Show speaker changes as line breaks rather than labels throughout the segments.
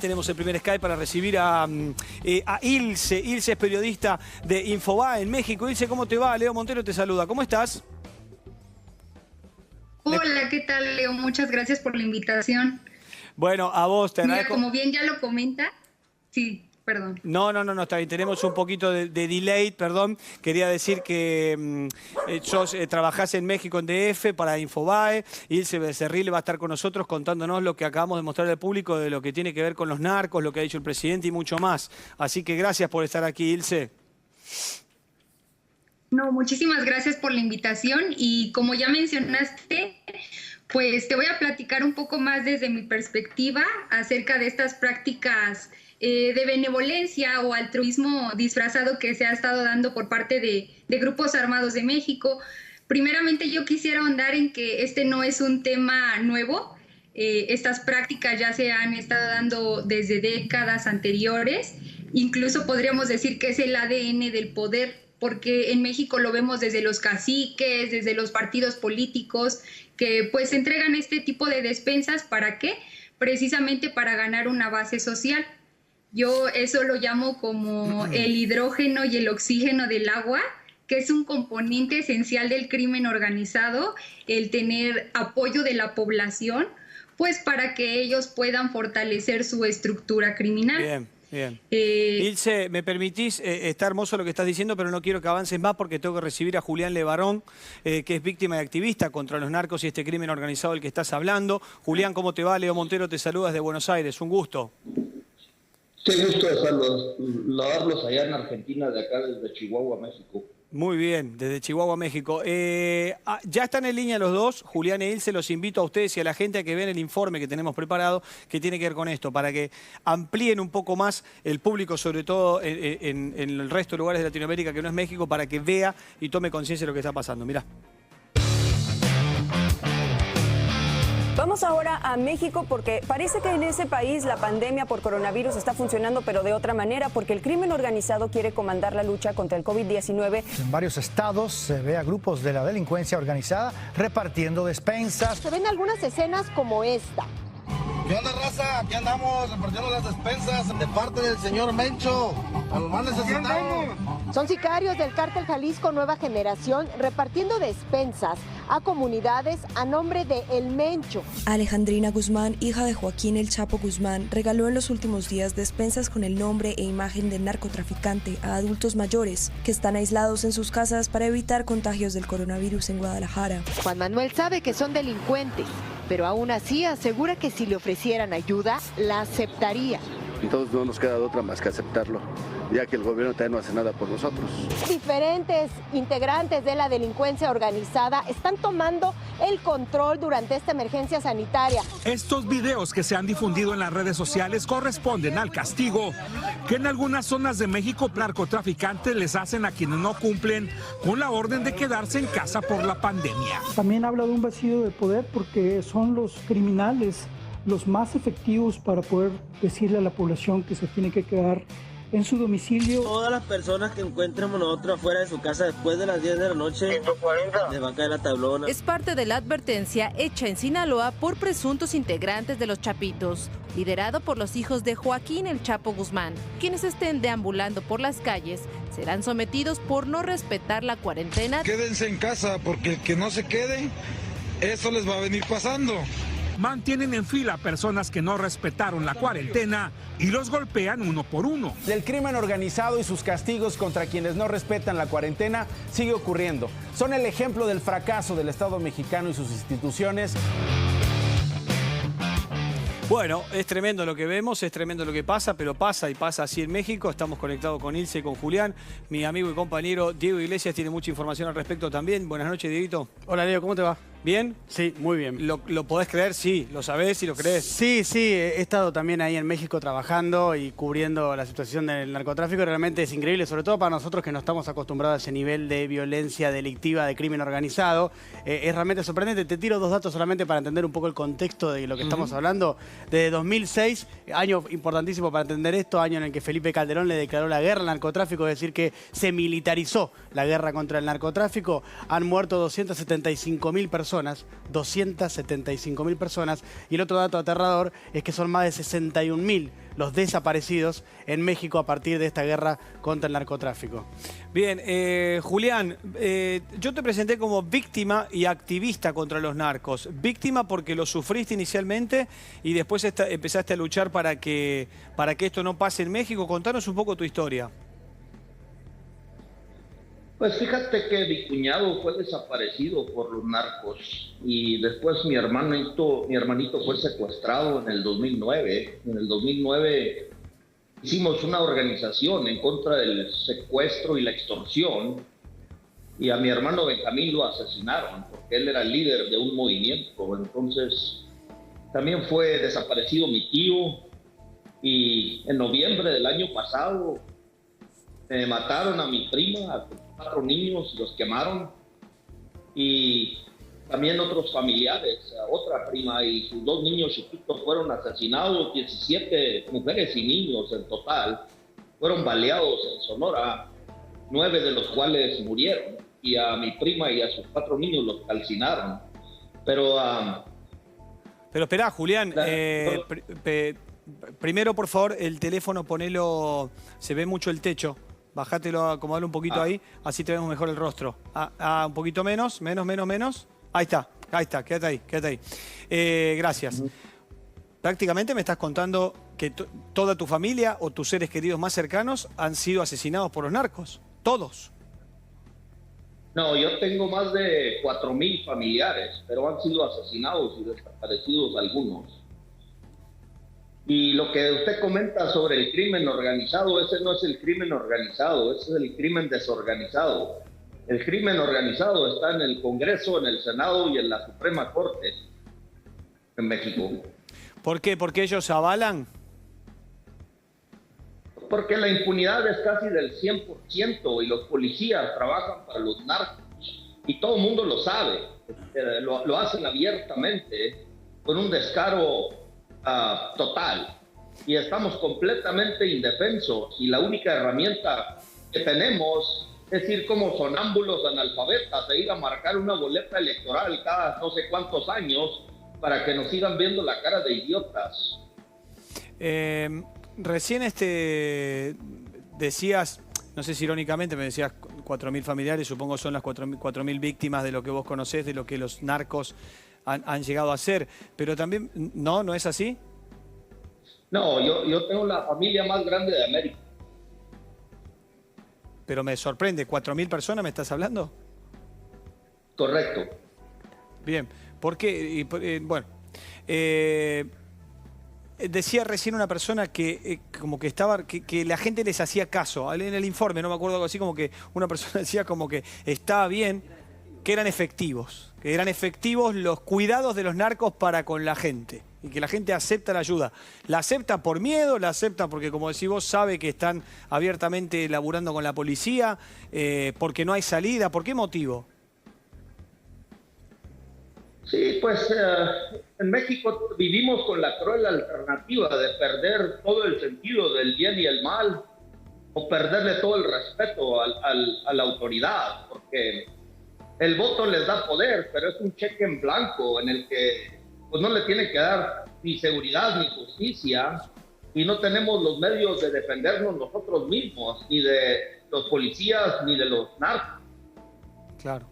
Tenemos el primer Skype para recibir a Ilse. Ilse es periodista de Infobae en México. Ilse, ¿cómo te va? Leo Montero te saluda. ¿Cómo estás?
Hola, ¿qué tal, Leo? Muchas gracias por la invitación.
Bueno, a vos te agradezco.
Mira, como bien ya lo comenta, sí, perdón.
No, está bien. Tenemos un poquito de delay, perdón. Quería decir que trabajás en México en DF para Infobae. Ilse Becerril va a estar con nosotros contándonos lo que acabamos de mostrar al público de lo que tiene que ver con los narcos, lo que ha dicho el presidente y mucho más. Así que gracias por estar aquí, Ilse.
No, muchísimas gracias por la invitación y como ya mencionaste, pues te voy a platicar un poco más desde mi perspectiva acerca de estas prácticas de benevolencia o altruismo disfrazado que se ha estado dando por parte de grupos armados de México. Primeramente yo quisiera ahondar en que este no es un tema nuevo. Estas prácticas ya se han estado dando desde décadas anteriores. Incluso podríamos decir que es el ADN del poder, porque en México lo vemos desde los caciques, desde los partidos políticos, que pues entregan este tipo de despensas. ¿Para qué? Precisamente para ganar una base social. Yo eso lo llamo como el hidrógeno y el oxígeno del agua, que es un componente esencial del crimen organizado, el tener apoyo de la población, pues para que ellos puedan fortalecer su estructura criminal.
Bien. Ilse, me permitís, está hermoso lo que estás diciendo, pero no quiero que avances más porque tengo que recibir a Julián Levarón, que es víctima y activista contra los narcos y este crimen organizado del que estás hablando. Julián, ¿cómo te va? Leo Montero te saluda desde Buenos Aires, un gusto.
Qué gusto de saludarlos allá en Argentina, de acá desde Chihuahua, México.
Muy bien, desde Chihuahua, México. Ya están en línea los dos, Julián e Ilse. Los invito a ustedes y a la gente a que vean el informe que tenemos preparado, que tiene que ver con esto, para que amplíen un poco más el público, sobre todo en el resto de lugares de Latinoamérica que no es México, para que vea y tome conciencia de lo que está pasando. Mirá.
Vamos ahora a México porque parece que en ese país la pandemia por coronavirus está funcionando, pero de otra manera, porque el crimen organizado quiere comandar la lucha contra el COVID-19.
En varios estados se ve a grupos de la delincuencia organizada repartiendo despensas.
Se ven algunas escenas como esta.
¿Qué onda, raza? Aquí andamos repartiendo las despensas de parte del señor Mencho a los más necesitados.
Son sicarios del cártel Jalisco Nueva Generación repartiendo despensas a comunidades a nombre de El Mencho.
Alejandrina Guzmán, hija de Joaquín El Chapo Guzmán, regaló en los últimos días despensas con el nombre e imagen del narcotraficante a adultos mayores que están aislados en sus casas para evitar contagios del coronavirus en Guadalajara.
Juan Manuel sabe que son delincuentes, pero aún así asegura que si le ofrecieran ayuda, la aceptaría.
Entonces no nos queda de otra más que aceptarlo, ya que el gobierno también no hace nada por nosotros.
Diferentes integrantes de la delincuencia organizada están tomando el control durante esta emergencia sanitaria.
Estos videos que se han difundido en las redes sociales corresponden al castigo que en algunas zonas de México narcotraficantes les hacen a quienes no cumplen con la orden de quedarse en casa por la pandemia.
También habla de un vacío de poder porque son los criminales los más efectivos para poder decirle a la población que se tiene que quedar en su domicilio.
Todas las personas que encuentremos nosotros afuera de su casa después de las 10 de la noche les va a caer la tablona.
Es parte de la advertencia hecha en Sinaloa por presuntos integrantes de los Chapitos, liderado por los hijos de Joaquín El Chapo Guzmán. Quienes estén deambulando por las calles serán sometidos por no respetar la cuarentena.
Quédense en casa porque el que no se quede, eso les va a venir pasando.
Mantienen en fila a personas que no respetaron la cuarentena y los golpean uno por uno.
El crimen organizado y sus castigos contra quienes no respetan la cuarentena sigue ocurriendo. Son el ejemplo del fracaso del Estado mexicano y sus instituciones.
Bueno, es tremendo lo que vemos, es tremendo lo que pasa, pero pasa y pasa así en México. Estamos conectados con Ilse y con Julián. Mi amigo y compañero Diego Iglesias tiene mucha información al respecto también. Buenas noches, Dieguito.
Hola, Leo, ¿cómo te va?
¿Bien?
Sí, muy bien.
¿Lo podés creer? Sí. ¿Lo sabés y lo crees?
Sí, he estado también ahí en México trabajando y cubriendo la situación del narcotráfico. Realmente es increíble, sobre todo para nosotros que no estamos acostumbrados a ese nivel de violencia delictiva, de crimen organizado. Es realmente sorprendente. Te tiro dos datos solamente para entender un poco el contexto de lo que estamos hablando. Desde 2006, año importantísimo para entender esto, año en el que Felipe Calderón le declaró la guerra al narcotráfico, es decir, que se militarizó la guerra contra el narcotráfico. Han muerto 275.000 personas. personas, 275.000 personas. Y el otro dato aterrador es que son más de 61.000 los desaparecidos en México a partir de esta guerra contra el narcotráfico.
Bien, Julián, yo te presenté como víctima y activista contra los narcos. Víctima porque lo sufriste inicialmente y después empezaste a luchar para que esto no pase en México. Contanos un poco tu historia.
Pues fíjate que mi cuñado fue desaparecido por los narcos y después mi hermanito fue secuestrado en el 2009. En el 2009 hicimos una organización en contra del secuestro y la extorsión y a mi hermano Benjamín lo asesinaron porque él era el líder de un movimiento. Entonces también fue desaparecido mi tío y en noviembre del año pasado mataron a mi prima, a 4 niños, los quemaron, y también otros familiares, otra prima y sus 2 niños chiquitos fueron asesinados, 17 mujeres y niños en total, fueron baleados en Sonora, 9 de los cuales murieron, y a mi prima y a sus 4 niños los calcinaron. Pero
esperá, Julián, primero, por favor, el teléfono ponelo, se ve mucho el techo. Bajátelo, acomodalo un poquito ahí, así te vemos mejor el rostro. Un poquito menos. Ahí está, quédate ahí. Gracias. Prácticamente me estás contando que toda tu familia o tus seres queridos más cercanos han sido asesinados por los narcos. Todos.
No, yo tengo más de 4.000 familiares, pero han sido asesinados y desaparecidos algunos. Y lo que usted comenta sobre el crimen organizado, ese no es el crimen organizado, ese es el crimen desorganizado. El crimen organizado está en el Congreso, en el Senado y en la Suprema Corte en México.
¿Por qué? ¿Porque ellos avalan?
Porque la impunidad es casi del 100% y los policías trabajan para los narcos. Y todo el mundo lo sabe, lo hacen abiertamente, con un descaro total, y estamos completamente indefensos y la única herramienta que tenemos es ir como sonámbulos analfabetas e ir a marcar una boleta electoral cada no sé cuántos años para que nos sigan viendo la cara de idiotas.
Recién decías, no sé si irónicamente me decías 4.000 familiares, supongo son las 4.000 víctimas de lo que vos conocés, de lo que los narcos han llegado a hacer, pero también, ¿no es así?
No, yo tengo la familia más grande de América.
Pero me sorprende, ¿4.000 personas me estás hablando?
Correcto.
Bien, porque, decía recién una persona que como que estaba, que la gente les hacía caso, en el informe, no me acuerdo algo así, como que una persona decía como que estaba bien, que eran efectivos los cuidados de los narcos para con la gente y que la gente acepta la ayuda. La acepta por miedo, la acepta porque, como decís vos, sabe que están abiertamente laburando con la policía, porque no hay salida. ¿Por qué motivo?
Sí, pues en México vivimos con la cruel alternativa de perder todo el sentido del bien y el mal o perderle todo el respeto a la autoridad, porque el voto les da poder, pero es un cheque en blanco en el que pues no le tiene que dar ni seguridad ni justicia y no tenemos los medios de defendernos nosotros mismos, ni de los policías ni de los narcos.
Claro.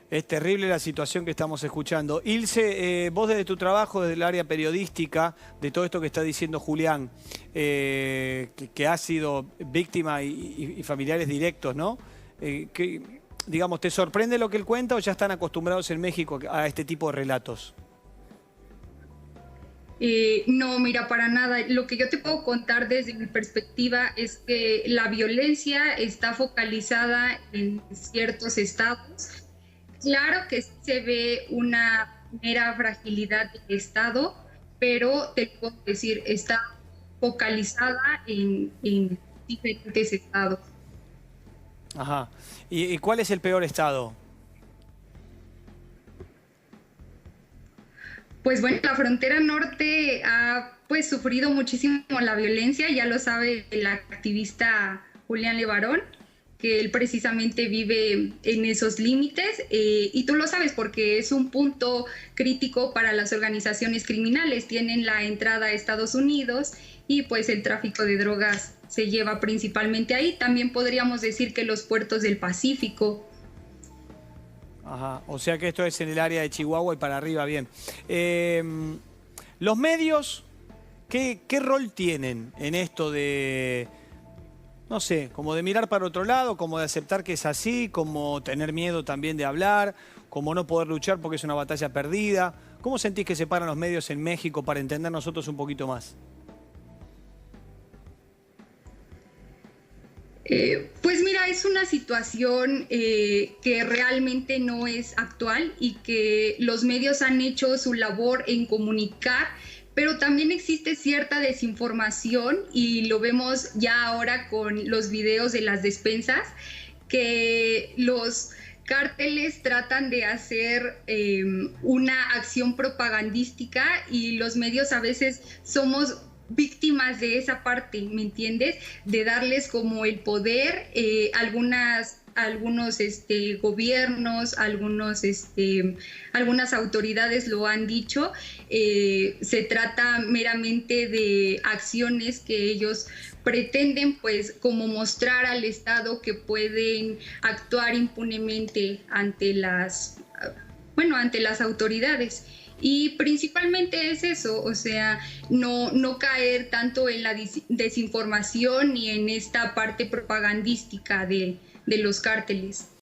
Es terrible la situación que estamos escuchando. Ilse, vos desde tu trabajo, desde el área periodística, de todo esto que está diciendo Julián, que has sido víctima y familiares directos, ¿no? Digamos, ¿te sorprende lo que él cuenta o ya están acostumbrados en México a este tipo de relatos?
No, mira, para nada. Lo que yo te puedo contar desde mi perspectiva es que la violencia está focalizada en ciertos estados. Claro que se ve una mera fragilidad del Estado, pero te puedo decir, está focalizada en diferentes estados.
Ajá. ¿Y cuál es el peor estado?
Pues bueno, la frontera norte ha pues sufrido muchísimo la violencia, ya lo sabe el activista Julián Levarón, porque él precisamente vive en esos límites y tú lo sabes porque es un punto crítico para las organizaciones criminales. Tienen la entrada a Estados Unidos y pues el tráfico de drogas se lleva principalmente ahí. También podríamos decir que los puertos del Pacífico.
Ajá, o sea que esto es en el área de Chihuahua y para arriba, bien. Los medios, ¿qué rol tienen en esto de, no sé, como de mirar para otro lado, como de aceptar que es así, como tener miedo también de hablar, como no poder luchar porque es una batalla perdida? ¿Cómo sentís que se paran los medios en México para entender nosotros un poquito más?
Pues mira, es una situación que realmente no es actual y que los medios han hecho su labor en comunicar, pero también existe cierta desinformación y lo vemos ya ahora con los videos de las despensas, que los cárteles tratan de hacer una acción propagandística y los medios a veces somos víctimas de esa parte, ¿me entiendes? De darles como el poder, algunos gobiernos, algunas autoridades lo han dicho, se trata meramente de acciones que ellos pretenden pues como mostrar al Estado que pueden actuar impunemente ante las autoridades. Y principalmente es eso, o sea, no caer tanto en la desinformación ni en esta parte propagandística de los cárteles.